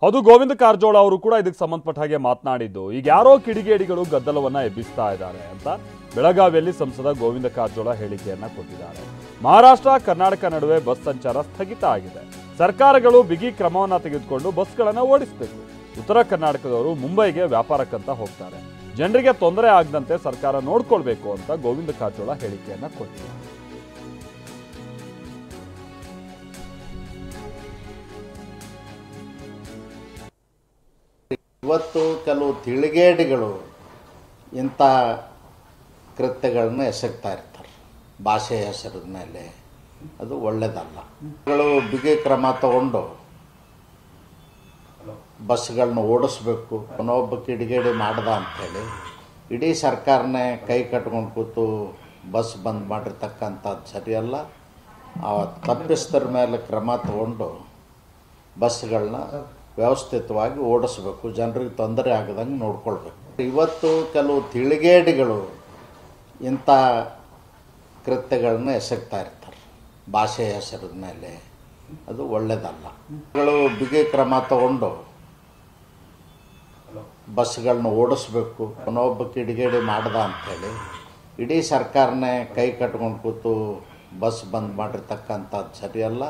ಅದು ಗೋವಿಂದ ಕಾರಜೋಳ ಅವರು ಕೂಡ ಇದಕ್ಕೆ ಸಂಬಂಧಪಟ್ಟ ಹಾಗೆ ಮಾತನಾಡಿದ್ದು, ಈಗ ಯಾರೋ ಕಿಡಿಗೇಡಿಗಳು ಗದ್ದಲವನ್ನ ಎಬ್ಬಿಸ್ತಾ ಇದ್ದಾರೆ ಅಂತ ಬೆಳಗಾವಿಯಲ್ಲಿ ಸಂಸದ ಗೋವಿಂದ ಕಾರಜೋಳ ಹೇಳಿಕೆಯನ್ನ ಕೊಟ್ಟಿದ್ದಾರೆ. ಮಹಾರಾಷ್ಟ್ರ ಕರ್ನಾಟಕ ನಡುವೆ ಬಸ್ ಸಂಚಾರ ಸ್ಥಗಿತ ಆಗಿದೆ. ಸರ್ಕಾರಗಳು ಬಿಗಿ ಕ್ರಮವನ್ನ ತೆಗೆದುಕೊಂಡು ಬಸ್ಗಳನ್ನು ಓಡಿಸಬೇಕು. ಉತ್ತರ ಕರ್ನಾಟಕದವರು ಮುಂಬೈಗೆ ವ್ಯಾಪಾರಕ್ಕಂತ ಹೋಗ್ತಾರೆ. ಜನರಿಗೆ ತೊಂದರೆ ಆಗದಂತೆ ಸರ್ಕಾರ ನೋಡ್ಕೊಳ್ಬೇಕು ಅಂತ ಗೋವಿಂದ ಕಾರಜೋಳ ಹೇಳಿಕೆಯನ್ನ ಕೊಟ್ಟಿದ್ದಾರೆ. ಇವತ್ತು ಕೆಲವು ತಿಳಿಗೇಡಿಗಳು ಇಂಥ ಕೃತ್ಯಗಳನ್ನ ಎಸಗ್ತಾ ಇರ್ತಾರೆ ಭಾಷೆಯ ಹೆಸರದ ಮೇಲೆ. ಅದು ಒಳ್ಳೆಯದಲ್ಲ. ಬಿಗಿ ಕ್ರಮ ತಗೊಂಡು ಬಸ್ಗಳನ್ನ ಓಡಿಸ್ಬೇಕು. ಒಬ್ಬ ಕಿಡಿಗೇಡಿ ಮಾಡ್ದ ಅಂಥೇಳಿ ಇಡೀ ಸರ್ಕಾರನೇ ಕೈ ಕಟ್ಕೊಂಡು ಕೂತು ಬಸ್ ಬಂದ್ ಮಾಡಿರ್ತಕ್ಕಂಥದ್ದು ಸರಿಯಲ್ಲ. ಆ ತಪ್ಪಿಸ್ತರ ಮೇಲೆ ಕ್ರಮ ತಗೊಂಡು ಬಸ್ಗಳನ್ನ ವ್ಯವಸ್ಥಿತವಾಗಿ ಓಡಿಸ್ಬೇಕು. ಜನರಿಗೆ ತೊಂದರೆ ಆಗದಂಗೆ ನೋಡ್ಕೊಳ್ಬೇಕು. ಇವತ್ತು ಕೆಲವು ತಿಳಿಗೇಡಿಗಳು ಇಂಥ ಕೃತ್ಯಗಳನ್ನ ಎಸಗ್ತಾ ಇರ್ತಾರೆ ಭಾಷೆಯ ಹೆಸರದ ಮೇಲೆ. ಅದು ಒಳ್ಳೆಯದಲ್ಲ. ಬಿಗಿ ಕ್ರಮ ತಗೊಂಡು ಬಸ್ಗಳನ್ನ ಓಡಿಸ್ಬೇಕು. ಒಬ್ಬ ಕಿಡಿಗೇಡಿ ಮಾಡ್ದ ಅಂಥೇಳಿ ಇಡೀ ಸರ್ಕಾರನೇ ಕೈ ಕಟ್ಕೊಂಡು ಕೂತು ಬಸ್ ಬಂದ್ ಮಾಡಿರ್ತಕ್ಕಂಥದ್ದು ಸರಿಯಲ್ಲ.